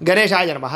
గణేశాయ నమ,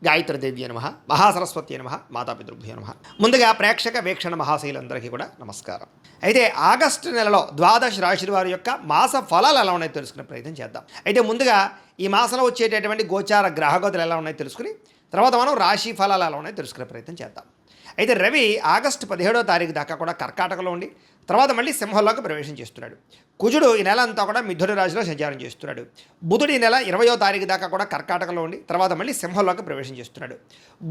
గాయత్రీదేవ్య నమ, మహాసరస్వతి నమ, మాతాపితృభ్యో నమ. ముందుగా ప్రేక్షక వీక్షణ మహాశైలందరికీ కూడా నమస్కారం. అయితే ఆగస్టు నెలలో ద్వాదశ రాశుల వారి యొక్క మాస ఫలాలు ఎలా ఉన్నాయో తెలుసుకునే ప్రయత్నం చేద్దాం. అయితే ముందుగా ఈ మాసంలో వచ్చేటటువంటి గోచార గ్రహగతులు ఎలా ఉన్నాయో తెలుసుకుని తర్వాత మనం రాశి ఫలాలు ఎలా ఉన్నాయో తెలుసుకునే ప్రయత్నం చేద్దాం. అయితే రవి ఆగస్టు 17వ తారీఖు దాకా కూడా కర్కాటకలో ఉండి తర్వాత మళ్ళీ సింహంలోకి ప్రవేశం చేస్తున్నాడు. కుజుడు ఈ నెల అంతా కూడా మిథున రాశిలో సంచారం చేస్తున్నాడు. బుధుడు ఈ నెల 20వ తారీఖు దాకా కూడా కర్కాటకలో ఉండి తర్వాత మళ్ళీ సింహంలోకి ప్రవేశం చేస్తున్నాడు.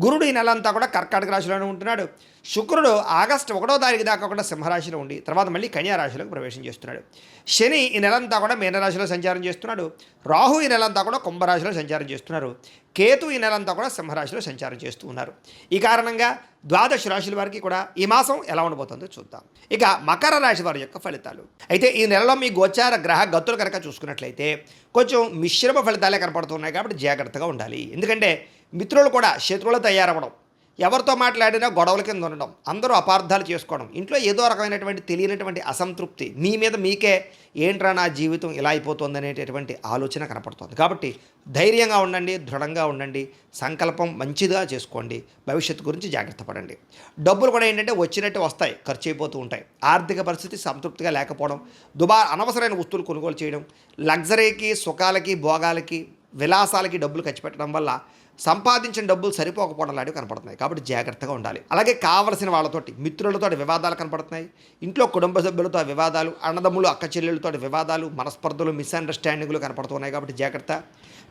గురుడు ఈ నెల అంతా కూడా కర్కాటక రాశిలోనే ఉంటున్నాడు. శుక్రుడు ఆగస్టు 1వ తారీఖు దాకా కూడా సింహరాశిలో ఉండి తర్వాత మళ్ళీ కన్యా రాశిలోకి ప్రవేశం చేస్తున్నాడు. శని ఈ నెలంతా కూడా మీనరాశిలో సంచారం చేస్తున్నాడు. రాహు ఈ నెలంతా కూడా కుంభరాశిలో సంచారం చేస్తున్నారు. కేతు ఈ నెలంతా కూడా సింహరాశిలో సంచారం చేస్తూ ఉన్నారు. ఈ కారణంగా ద్వాదశ రాశుల వారికి కూడా ఈ మాసం ఎలా ఉండబోతుందో చూద్దాం. ఇక మకర రాశి వారి యొక్క ఫలితాలు. అయితే ఈ నెలలో మీ గోచార గ్రహ గతులు కనుక చూసుకున్నట్లయితే కొంచెం మిశ్రమ ఫలితాలే కనపడుతున్నాయి కాబట్టి జాగ్రత్తగా ఉండాలి. ఎందుకంటే మిత్రులు కూడా శత్రువులు తయారవ్వడం, ఎవరితో మాట్లాడినా గొడవల కింద ఉండడం, అందరూ అపార్థాలు చేసుకోవడం, ఇంట్లో ఏదో రకమైనటువంటి తెలియనటువంటి అసంతృప్తి, మీ మీద మీకే ఏంట్రా నా జీవితం ఇలా అయిపోతుంది అనేటటువంటి ఆలోచన కనపడుతుంది. కాబట్టి ధైర్యంగా ఉండండి, దృఢంగా ఉండండి, సంకల్పం మంచిగా చేసుకోండి, భవిష్యత్తు గురించి జాగ్రత్త పడండి. డబ్బులు కూడా ఏంటంటే వచ్చినట్టు వస్తాయి, ఖర్చు అయిపోతూ ఉంటాయి. ఆర్థిక పరిస్థితి సంతృప్తిగా లేకపోవడం, అనవసరమైన వస్తువులు కొనుగోలు చేయడం, లగ్జరీకి, సుఖాలకి, భోగాలకి, విలాసాలకి డబ్బులు ఖర్చు పెట్టడం వల్ల సంపాదించిన డబ్బులు సరిపోకపోవడం లాంటివి కనపడుతున్నాయి. కాబట్టి జాగ్రత్తగా ఉండాలి. అలాగే కావలసిన వాళ్ళతోటి, మిత్రులతో వివాదాలు కనపడుతున్నాయి. ఇంట్లో కుటుంబ సభ్యులతో వివాదాలు, అన్నదమ్ములు అక్క చెల్లెళ్ళతో వివాదాలు, మనస్పర్ధలు, మిస్అండర్స్టాండింగ్లు కనపడుతున్నాయి. కాబట్టి జాగ్రత్త.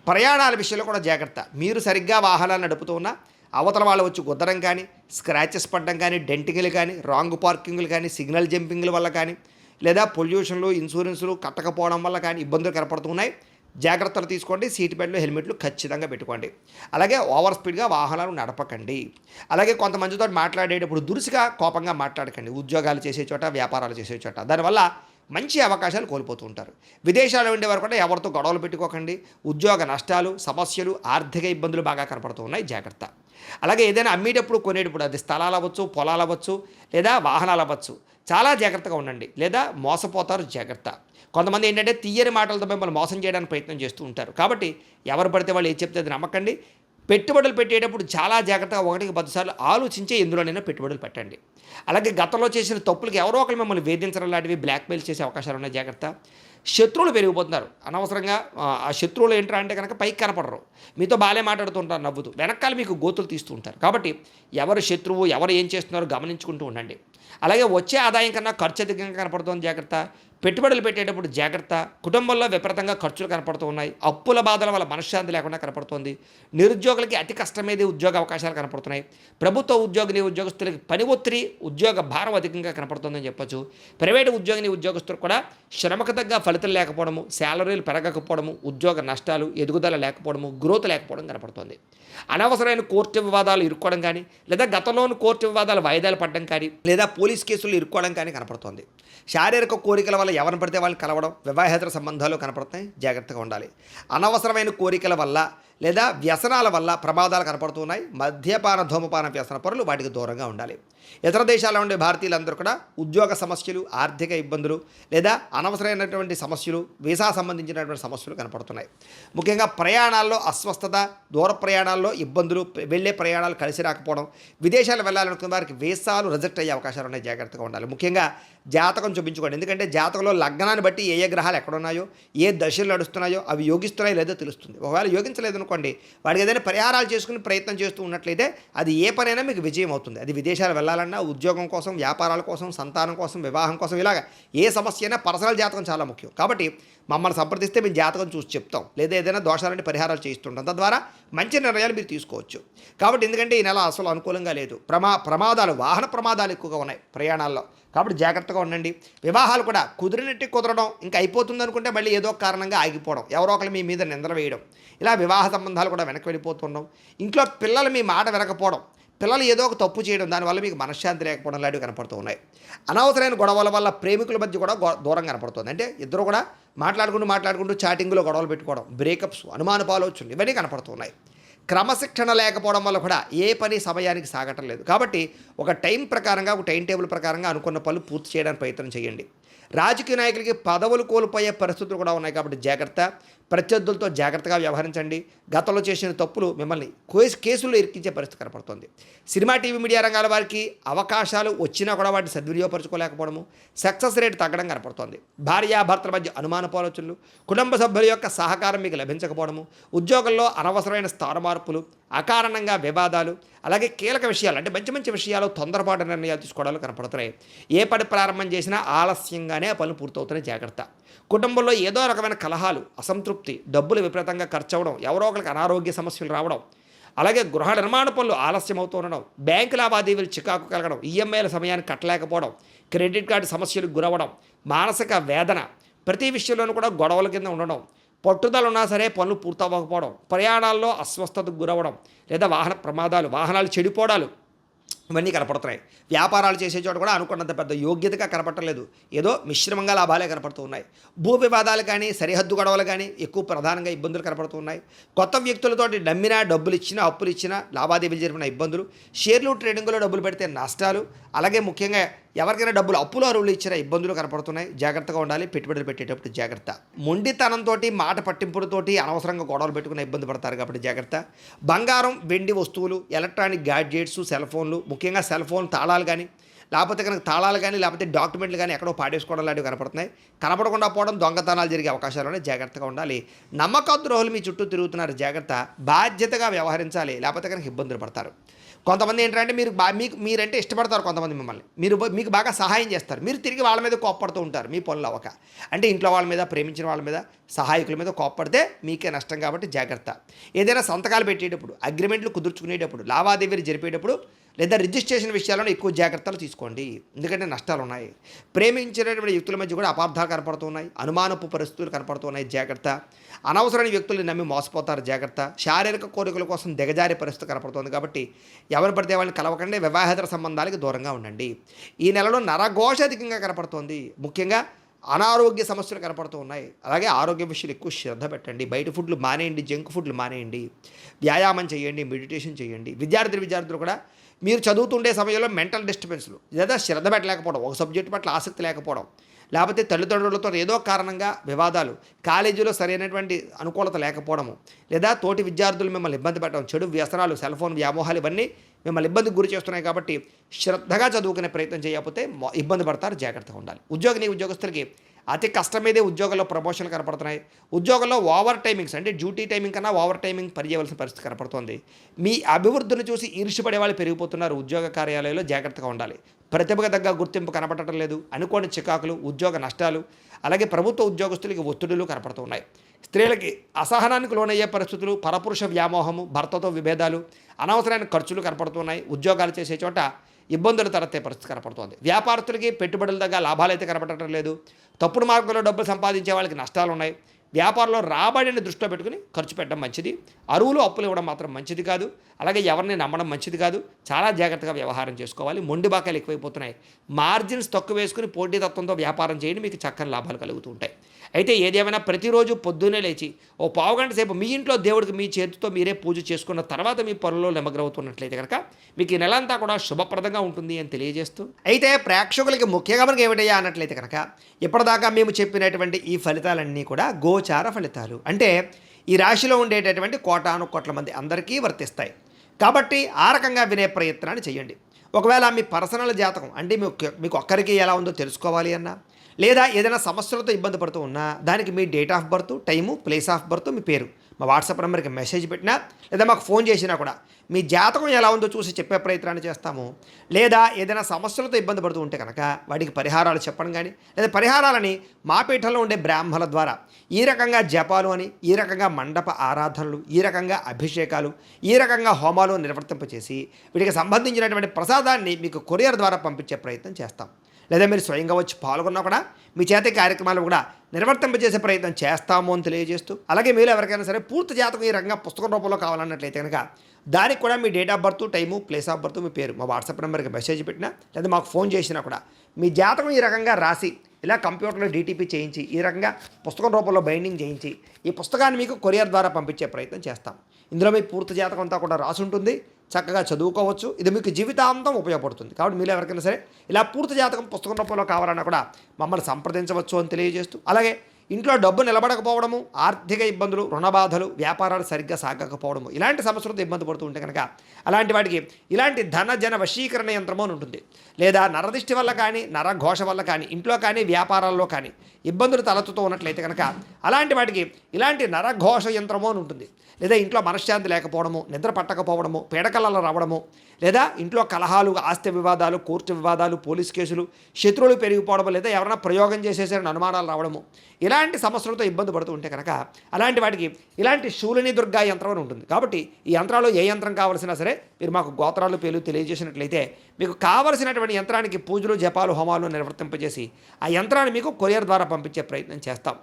ప్రయాణాల విషయంలో కూడా జాగ్రత్త. మీరు సరిగ్గా వాహనాలు నడుపుతూ ఉన్నా అవతల వాళ్ళు వచ్చి గుద్దడం కానీ, స్క్రాచెస్ పడడం కానీ, డెంటింగ్లు కానీ, రాంగ్ పార్కింగ్లు కానీ, సిగ్నల్ జంపింగ్ల వల్ల కానీ, లేదా పొల్యూషన్లు, ఇన్సూరెన్సులు కట్టకపోవడం వల్ల కానీ ఇబ్బందులు కనపడుతున్నాయి. జాగ్రత్తలు తీసుకోండి. సీట్ బెల్ట్లు, హెల్మెట్లు ఖచ్చితంగా పెట్టుకోండి. అలాగే ఓవర్ స్పీడ్గా వాహనాలు నడపకండి. అలాగే కొంతమందితో మాట్లాడేటప్పుడు దురుసుగా, కోపంగా మాట్లాడకండి. ఉద్యోగాలు చేసే చోట, వ్యాపారాలు చేసే చోట దానివల్ల మంచి అవకాశాలు కోల్పోతూ ఉంటారు. విదేశాల్లో ఉండేవారు కూడా ఎవరితో గొడవలు పెట్టుకోకండి. ఉద్యోగ నష్టాలు, సమస్యలు, ఆర్థిక ఇబ్బందులు బాగా కనపడుతూ ఉన్నాయి. జాగ్రత్త. అలాగే ఏదైనా అమ్మేటప్పుడు, కొనేటప్పుడు, అది స్థలాలు అవ్వచ్చు, పొలాలు అవ్వచ్చు, లేదా వాహనాలు అవ్వచ్చు, చాలా జాగ్రత్తగా ఉండండి, లేదా మోసపోతారు. జాగ్రత్త. కొంతమంది ఏంటంటే తీయని మాటలతో మిమ్మల్ని మోసం చేయడానికి ప్రయత్నం చేస్తూ ఉంటారు. కాబట్టి ఎవరు పడితే వాళ్ళు ఏం చెప్తే అది నమ్మకండి. పెట్టుబడులు పెట్టేటప్పుడు చాలా జాగ్రత్తగా 1కి 10 సార్లు ఆలోచించే ఎందులోనైనా పెట్టుబడులు పెట్టండి. అలాగే గతంలో చేసిన తప్పులకి ఎవరో ఒకరు మిమ్మల్ని వేధించడం లాంటివి, బ్లాక్మెయిల్ చేసే అవకాశాలు ఉన్నాయి. జాగ్రత్త. శత్రువులు పెరిగిపోతున్నారు అనవసరంగా. ఆ శత్రువులు ఏంట్రా అంటే కనుక పైకి కనపడరు, మీతో బాగానే మాట్లాడుతుంటారు నవ్వుతూ, వెనకాల మీకు గోతులు తీస్తూ ఉంటారు. కాబట్టి ఎవరు శత్రువు, ఎవరు ఏం చేస్తున్నారో గమనించుకుంటూ ఉండండి. అలాగే వచ్చే ఆదాయం కన్నా ఖర్చు అధికంగా కనపడుతుంది. జాగ్రత్త. పెట్టుబడులు పెట్టేటప్పుడు జాగ్రత్త. కుటుంబంలో విపరీతంగా ఖర్చులు కనపడుతూ ఉన్నాయి. అప్పుల బాధల వల్ల మనశ్శాంతి లేకుండా కనపడుతుంది. నిరుద్యోగులకి అతి కష్టమేది ఉద్యోగ అవకాశాలు కనపడుతున్నాయి. ప్రభుత్వ ఉద్యోగిని, ఉద్యోగస్తులకి పని ఒత్తిడి, ఉద్యోగ భారం అధికంగా కనపడుతుందని చెప్పొచ్చు. ప్రైవేటు ఉద్యోగిని, ఉద్యోగస్తులకు కూడా శ్రమకు తగ్గ ఫలితం లేకపోవడము, శాలరీలు పెరగకపోవడము, ఉద్యోగ నష్టాలు, ఎదుగుదల లేకపోవడము, గ్రోత్ లేకపోవడం కనపడుతుంది. అనవసరమైన కోర్టు వివాదాలు ఇరుక్కోవడం కానీ, లేదా గతంలోని కోర్టు వివాదాలు వాయిదాలు పడడం కానీ, లేదా పోలీస్ కేసులు ఇరుక్కోవడం కానీ కనపడుతుంది. శారీరక కోరికల వల్ల ఎవరిని పడితే వాళ్ళు కలవడం, వివాహేతర సంబంధాలు కనపడుతున్నాయి. జాగ్రత్తగా ఉండాలి. అనవసరమైన కోరికల వల్ల లేదా వ్యసనాల వల్ల ప్రమాదాలు కనపడుతున్నాయి. మద్యపాన, ధూమపాన వ్యసన పరులు వాటికి దూరంగా ఉండాలి. ఇతర దేశాల్లో ఉండే భారతీయులందరూ కూడా ఉద్యోగ సమస్యలు, ఆర్థిక ఇబ్బందులు, లేదా అనవసరమైనటువంటి సమస్యలు, వీసా సంబంధించినటువంటి సమస్యలు కనపడుతున్నాయి. ముఖ్యంగా ప్రయాణాల్లో అస్వస్థత, దూర ప్రయాణాల్లో ఇబ్బందులు, వెళ్ళే ప్రయాణాలు కలిసి రాకపోవడం, విదేశాలు వెళ్ళాలనుకున్న వారికి వీసాలు రిజెక్ట్ అయ్యే అవకాశాలు ఉన్నాయి. జాగ్రత్తగా ఉండాలి. ముఖ్యంగా జాతకం చూపించుకోండి. ఎందుకంటే జాతకంలో లగ్నాన్ని బట్టి ఏ ఏ గ్రహాలు ఎక్కడున్నాయో, ఏ దశలు నడుస్తున్నాయో అవి యోగిస్తున్నాయో లేదో తెలుస్తుంది. ఒకవేళ యోగించలేదు అనుకోండి, వాడికి ఏదైనా పరిహారాలు చేసుకుని ప్రయత్నం చేస్తూ ఉన్నట్లయితే అది ఏ పనైనా మీకు విజయం అవుతుంది. అది విదేశాలు వెళ్ళాలన్నా, ఉద్యోగం కోసం, వ్యాపారాల కోసం, సంతానం కోసం, వివాహం కోసం, ఇలాగ ఏ సమస్య అయినా పర్సనల్ జాతకం చాలా ముఖ్యం. కాబట్టి మమ్మల్ని సంప్రదిస్తే మేము జాతకం చూసి చెప్తాం, లేదా ఏదైనా దోషాలంటే పరిహారాలు చేస్తుంటాం. తద్వారా మంచి నిర్ణయాలు మీరు తీసుకోవచ్చు. కాబట్టి ఎందుకంటే ఈ నెల అసలు అనుకూలంగా లేదు. ప్రమాదాలు, వాహన ప్రమాదాలు ఎక్కువగా ఉన్నాయి ప్రయాణాల్లో. కాబట్టి జాగ్రత్తగా ఉండండి. వివాహాలు కూడా కుదిరినట్టు కుదరడం, ఇంకా అయిపోతుంది అనుకుంటే మళ్ళీ ఏదో కారణంగా ఆగిపోవడం, ఎవరో ఒకరు మీ మీద నిందలు వేయడం, ఇలా వివాహ సంబంధాలు కూడా వెనక్కి వెళ్ళిపోతుండడం, ఇంట్లో పిల్లలు మీ మాట వినకపోవడం, పిల్లలు ఏదో ఒక తప్పు చేయడం, దానివల్ల మీకు మనశ్శాంతి లేకపోవడం లాంటివి కనపడుతూ ఉన్నాయి. అనవసరమైన గొడవల వల్ల ప్రేమికుల మధ్య కూడా దూరం కనపడుతుంది. అంటే ఇద్దరు కూడా మాట్లాడుకుంటూ చాటింగ్లో గొడవలు పెట్టుకోవడం, బ్రేకప్స్, అనుమానపు ఆలోచనలు ఇవన్నీ కనపడుతున్నాయి. క్రమశిక్షణ లేకపోవడం వల్ల కూడా ఏ పని సమయానికి సాగటం లేదు. కాబట్టి ఒక టైం ప్రకారంగా, ఒక టైం టేబుల్ ప్రకారంగా అనుకున్న పనులు పూర్తి చేయడానికి ప్రయత్నం చేయండి. రాజకీయ నాయకులకి పదవులు కోల్పోయే పరిస్థితులు కూడా ఉన్నాయి. కాబట్టి జాగ్రత్త. ప్రత్యర్థులతో జాగ్రత్తగా వ్యవహరించండి. గతంలో చేసిన తప్పులు మిమ్మల్ని కేసుల్లో ఇరికించే పరిస్థితి కనపడుతుంది. సినిమా, టీవీ, మీడియా రంగాల వారికి అవకాశాలు వచ్చినా కూడా వాటిని సద్వినియోగపరచుకోలేకపోవడము, సక్సెస్ రేట్ తగ్గడం కనపడుతోంది. భార్యాభర్తల మధ్య అనుమానపాలోచనలు, కుటుంబ సభ్యుల యొక్క సహకారం మీకు లభించకపోవడము, ఉద్యోగంలో అనవసరమైన స్థాన మార్పులు, అకారణంగా వివాదాలు, అలాగే కీలక విషయాలు అంటే మంచి మంచి విషయాలు తొందరపాటు నిర్ణయాలు తీసుకోవడాలు కనపడుతున్నాయి. ఏ పని ప్రారంభం చేసినా ఆలస్యంగానే ఆ పనులు పూర్తవుతున్నాయి. జాగ్రత్త. కుటుంబంలో ఏదో రకమైన కలహాలు, అసంతృప్తి, డబ్బులు విపరీతంగా ఖర్చు అవ్వడం, ఎవరో ఒకరికి అనారోగ్య సమస్యలు రావడం, అలాగే గృహ నిర్మాణ పనులు ఆలస్యం అవుతూ ఉండడం, బ్యాంకు లావాదేవీలు చికాకు కలగడం, ఈఎంఐల సమయాన్ని కట్టలేకపోవడం, క్రెడిట్ కార్డు సమస్యలకు గురవడం, మానసిక వేదన, ప్రతి విషయంలోనూ కూడా గొడవల కింద ఉండడం, పట్టుదల ఉన్నా సరే పనులు పూర్తవ్వకపోవడం, ప్రయాణాల్లో అస్వస్థతకు గురవడం, లేదా వాహన ప్రమాదాలు, వాహనాలు చెడిపోవడాలు ఇవన్నీ కనపడుతున్నాయి. వ్యాపారాలు చేసే చోట కూడా అనుకున్నంత పెద్ద యోగ్యతగా కనపడలేదు. ఏదో మిశ్రమంగా లాభాలే కనపడుతూ ఉన్నాయి. భూ వివాదాలు కానీ, సరిహద్దు గొడవలు కానీ ఎక్కువ ప్రధానంగా ఇబ్బందులు కనపడుతూ ఉన్నాయి. కొత్త వ్యక్తులతోటి నమ్మినా, డబ్బులు ఇచ్చినా, అప్పులు ఇచ్చినా, లావాదేవీలు జరిపిన ఇబ్బందులు, షేర్లు ట్రేడింగ్లో డబ్బులు పెడితే నష్టాలు, అలాగే ముఖ్యంగా ఎవరికైనా డబ్బులు అప్పులు అరువులు ఇచ్చిన ఇబ్బందులు కనపడుతున్నాయి. జాగ్రత్తగా ఉండాలి. పెట్టుబడులు పెట్టేటప్పుడు జాగ్రత్త. మొండితనంతో, మాట పట్టింపులతోటి అనవసరంగా గొడవలు పెట్టుకుని ఇబ్బంది పడతారు కాబట్టి జాగ్రత్త. బంగారం, వెండి వస్తువులు, ఎలక్ట్రానిక్ గ్యాడ్జెట్స్, సెల్ ఫోన్లు, ముఖ్యంగా సెల్ ఫోన్ తాళాలు కానీ, లేకపోతే కనుక తాళాలు కానీ, లేకపోతే డాక్యుమెంట్లు కానీ ఎక్కడో పాడేసుకోవడం లాంటివి కనపడుతున్నాయి. కనపడకుండా పోవడం, దొంగతనాలు జరిగే అవకాశాలు జాగ్రత్తగా ఉండాలి. నమ్మక ద్రోహులు మీ చుట్టూ తిరుగుతున్నారు. జాగ్రత్త. బాధ్యతగా వ్యవహరించాలి, లేకపోతే కనుక ఇబ్బందులు పడతారు. కొంతమంది ఏంటంటే మీరంటే ఇష్టపడతారు. కొంతమంది మిమ్మల్ని మీకు బాగా సహాయం చేస్తారు. మీరు తిరిగి వాళ్ళ మీద కోప్పడుతూ ఉంటారు మీ పనులు అవ్వక. అంటే ఇంట్లో వాళ్ళ మీద, ప్రేమించిన వాళ్ళ మీద, సహాయకుల మీద కోప్పడితే మీకే నష్టం కాబట్టి జాగ్రత్త. ఏదైనా సంతకాలు పెట్టేటప్పుడు, అగ్రిమెంట్లు కుదుర్చుకునేటప్పుడు, లావాదేవీలు జరిపేటప్పుడు, లేదా రిజిస్ట్రేషన్ విషయాలను ఎక్కువ జాగ్రత్తలు తీసుకోండి. ఎందుకంటే నష్టాలు ఉన్నాయి. ప్రేమించినటువంటి వ్యక్తుల మధ్య కూడా అపార్థాలు కనపడుతున్నాయి. అనుమానపు పరిస్థితులు కనపడుతున్నాయి. జాగ్రత్త. అనవసరమైన వ్యక్తుల్ని నమ్మి మోసపోతారు. జాగ్రత్త. శారీరక కోరికల కోసం దిగజారే పరిస్థితి కనపడుతుంది కాబట్టి ఎవరు పడితే వాళ్ళని కలవకండి. వివాహేతర సంబంధాలకు దూరంగా ఉండండి. ఈ నెలలో నరఘోష అధికంగా కనపడుతోంది. ముఖ్యంగా అనారోగ్య సమస్యలు కనపడుతూ ఉన్నాయి. అలాగే ఆరోగ్య విషయాలు ఎక్కువ శ్రద్ధ పెట్టండి. బయట ఫుడ్లు మానేయండి, జంక్ ఫుడ్లు మానేయండి, వ్యాయామం చేయండి, మెడిటేషన్ చేయండి. విద్యార్థులు కూడా మీరు చదువుతుండే సమయంలో మెంటల్ డిస్టర్బెన్స్లు, లేదా శ్రద్ధ పెట్టలేకపోవడం, ఒక సబ్జెక్టు పట్ల ఆసక్తి లేకపోవడం, లేకపోతే తల్లిదండ్రులతో ఏదో కారణంగా వివాదాలు, కాలేజీలో సరైనటువంటి అనుకూలత లేకపోవడము, లేదా తోటి విద్యార్థులు మిమ్మల్ని ఇబ్బంది పెట్టడం, చెడు వ్యసనాలు, సెల్ ఫోన్ వ్యామోహాలు ఇవన్నీ మిమ్మల్ని ఇబ్బందికి గురి చేస్తున్నాయి. కాబట్టి శ్రద్ధగా చదువుకునే ప్రయత్నం చేయకపోతే ఇబ్బంది పడతారు. జాగ్రత్తగా ఉండాలి. ఉద్యోగస్తులకి అతి కష్టం మీదే ఉద్యోగంలో ప్రమోషన్లు కనపడుతున్నాయి. ఉద్యోగంలో ఓవర్ టైమింగ్స్ అంటే డ్యూటీ టైమింగ్ కన్నా ఓవర్ టైమింగ్ పనిచేయవలసిన పరిస్థితి కనపడుతోంది. మీ అభివృద్ధిని చూసి ఈర్ష్యపడే వాళ్ళు పెరిగిపోతున్నారు. ఉద్యోగ కార్యాలయంలో జాగ్రత్తగా ఉండాలి. ప్రతిభకు తగ్గ గుర్తింపు కనపడటం లేదు. అనుకోని చికాకులు, ఉద్యోగ నష్టాలు, అలాగే ప్రభుత్వ ఉద్యోగస్తులకి ఒత్తిడులు కనపడుతున్నాయి. స్త్రీలకి అసహనానికి లోనయ్యే పరిస్థితులు, పరపురుష వ్యామోహము, భర్తతో విభేదాలు, అనవసరమైన ఖర్చులు కనపడుతున్నాయి. ఉద్యోగాలు చేసే చోట ఇబ్బందులు తలెత్తే పరిస్థితి కనపడుతోంది. వ్యాపారస్తులకి పెట్టుబడుల దగ్గర లాభాలు అయితే కనపడటం లేదు. తప్పుడు మార్గంలో డబ్బులు సంపాదించే వాళ్ళకి నష్టాలు ఉన్నాయి. వ్యాపారంలో రాబడిని దృష్టిలో పెట్టుకుని ఖర్చు పెట్టడం మంచిది. అరువులు, అప్పులు ఇవ్వడం మాత్రం మంచిది కాదు. అలాగే ఎవరిని నమ్మడం మంచిది కాదు. చాలా జాగ్రత్తగా వ్యవహారం చేసుకోవాలి. మొండి బాకాలు ఎక్కువైపోతున్నాయి. మార్జిన్స్ తక్కువ వేసుకుని పోటీతత్వంతో వ్యాపారం చేయండి. మీకు చక్కని లాభాలు కలుగుతూ ఉంటాయి. అయితే ఏదేమైనా ప్రతిరోజు పొద్దున్నే లేచి ఓ పావుగంట సేపు మీ ఇంట్లో దేవుడికి మీ చేతితో మీరే పూజ చేసుకున్న తర్వాత మీ పనుల్లో నిమగ్నమవుతున్నట్లయితే కనుక మీకు ఈ నెలంతా కూడా శుభప్రదంగా ఉంటుంది అని తెలియజేస్తూ, అయితే ప్రేక్షకులకి ముఖ్యంగా మనకి ఏమిటయ్యా అన్నట్లయితే కనుక ఇప్పటిదాకా మేము చెప్పినటువంటి ఈ ఫలితాలన్నీ కూడా గోచార ఫలితాలు. అంటే ఈ రాశిలో ఉండేటటువంటి కోటాను కోట్ల మంది అందరికీ వర్తిస్తాయి. కాబట్టి ఆ రకంగా వినే ప్రయత్నాన్ని చేయండి. ఒకవేళ మీ పర్సనల్ జాతకం అంటే మీకు ఒక్కరికి ఎలా ఉందో తెలుసుకోవాలి అన్నా, లేదా ఏదైనా సమస్యలతో ఇబ్బంది పడుతూ ఉన్నా దానికి మీ date of birth, time, place of birth, మీ పేరు మా వాట్సాప్ నెంబర్కి మెసేజ్ పెట్టినా, లేదా మాకు ఫోన్ చేసినా కూడా మీ జాతకం ఎలా ఉందో చూసి చెప్పే ప్రయత్నాన్ని చేస్తాము. లేదా ఏదైనా సమస్యలతో ఇబ్బంది పడుతూ ఉంటే కనుక వాటికి పరిహారాలు చెప్పడం కానీ, లేదా పరిహారాలని మా పీఠంలో ఉండే బ్రాహ్మణుల ద్వారా ఈ రకంగా జపాలు అని, ఈ రకంగా మండప ఆరాధనలు, ఈ రకంగా అభిషేకాలు, ఈ రకంగా హోమాలు నిర్వర్తింపచేసి వీటికి సంబంధించినటువంటి ప్రసాదాన్ని మీకు కొరియర్ ద్వారా పంపించే ప్రయత్నం చేస్తాం. లేదా మీరు స్వయంగా వచ్చి పాల్గొన్నా కూడా మీ చేతి కార్యక్రమాలు కూడా నిర్వర్తింపజేసే ప్రయత్నం చేస్తాము అని తెలియజేస్తూ, అలాగే మీరు ఎవరికైనా సరే పూర్తి జాతకం ఈ రకంగా పుస్తకం రూపంలో కావాలన్నట్లయితే కనుక దానికి కూడా మీ date of birth, time, place of birth, మీ పేరు మా వాట్సాప్ నెంబర్కి మెసేజ్ పెట్టినా, లేదా మాకు ఫోన్ చేసినా కూడా మీ జాతకం ఈ రకంగా రాసి ఇలా కంప్యూటర్లో డీటీపీ చేయించి ఈ రకంగా పుస్తకం రూపంలో బైండింగ్ చేయించి ఈ పుస్తకాన్ని మీకు కొరియర్ ద్వారా పంపించే ప్రయత్నం చేస్తాం. ఇందులో మీ పూర్తి జాతకం అంతా కూడా రాసి ఉంటుంది. చక్కగా చదువుకోవచ్చు. ఇది మీకు జీవితాంతం ఉపయోగపడుతుంది. కాబట్టి మీరు ఎవరికైనా సరే ఇలా పూర్తి జాతకం పుస్తకం రూపంలో కావాలన్నా కూడా మమ్మల్ని సంప్రదించవచ్చు అని తెలియజేస్తూ, అలాగే ఇంట్లో డబ్బు నిలబడకపోవడము, ఆర్థిక ఇబ్బందులు, రుణ బాధలు, వ్యాపారాలు సరిగ్గా సాగకపోవడము, ఇలాంటి సమస్యలతో ఇబ్బంది పడుతూ ఉంటే కనుక అలాంటి వాటికి ఇలాంటి ధన జన వశీకరణ యంత్రము అని ఉంటుంది. లేదా నరదిష్టి వల్ల కానీ, నరఘోష వల్ల కానీ, ఇంట్లో కానీ వ్యాపారాల్లో కానీ ఇబ్బందులు తలెత్తుతూ ఉన్నట్లయితే కనుక అలాంటి వాటికి ఇలాంటి నరఘోష యంత్రము అని ఉంటుంది. లేదా ఇంట్లో మనశ్శాంతి లేకపోవడము, నిద్ర పట్టకపోవడము, పీడకలలు రావడము, లేదా ఇంట్లో కలహాలు, ఆస్తి వివాదాలు, కోర్టు వివాదాలు, పోలీస్ కేసులు, శత్రువులు పెరిగిపోవడము, లేదా ఎవరైనా ప్రయోగం చేసేసారని అనుమానాలు రావడము, ఇలాంటి సమస్యలతో ఇబ్బంది పడుతూ ఉంటే కనుక అలాంటి వాటికి ఇలాంటి శూలిని దుర్గా యంత్రం అని ఉంటుంది. కాబట్టి ఈ యంత్రాలు ఏ యంత్రం కావాల్సినా సరే మీరు మాకు గోత్రాలు పేర్లు తెలియజేసినట్లయితే మీకు కావలసినటువంటి యంత్రానికి పూజలు, జపాలు, హోమాలు నిర్వర్తింపజేసి ఆ యంత్రాన్ని మీకు కొరియర్ ద్వారా పంపించే ప్రయత్నం చేస్తాం.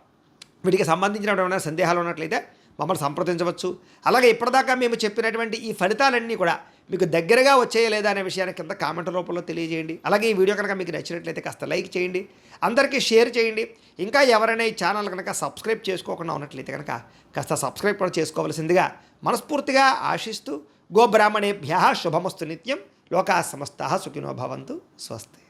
వీటికి సంబంధించినటువంటి సందేహాలు ఉన్నట్లయితే మమ్మల్ని సంప్రదించవచ్చు. అలాగే ఇప్పటిదాకా మేము చెప్పినటువంటి ఈ ఫలితాలన్నీ కూడా మీకు దగ్గరగా వచ్చేయ లేదా అనే విషయాన్ని కింద కామెంట్ రూపంలో తెలియజేయండి. అలాగే ఈ వీడియో కనుక మీకు నచ్చినట్లయితే కాస్త లైక్ చేయండి, అందరికీ షేర్ చేయండి. ఇంకా ఎవరైనా ఈ ఛానల్ కనుక సబ్స్క్రైబ్ చేసుకోకుండా ఉన్నట్లయితే కనుక కాస్త సబ్స్క్రైబ్ కూడా చేసుకోవాల్సిందిగా మనస్ఫూర్తిగా ఆశిస్తూ గోబ్రాహ్మణేభ్యః శుభమస్తు నిత్యం. లోకా సమస్తాః సుఖినో భవంతు. స్వస్తి.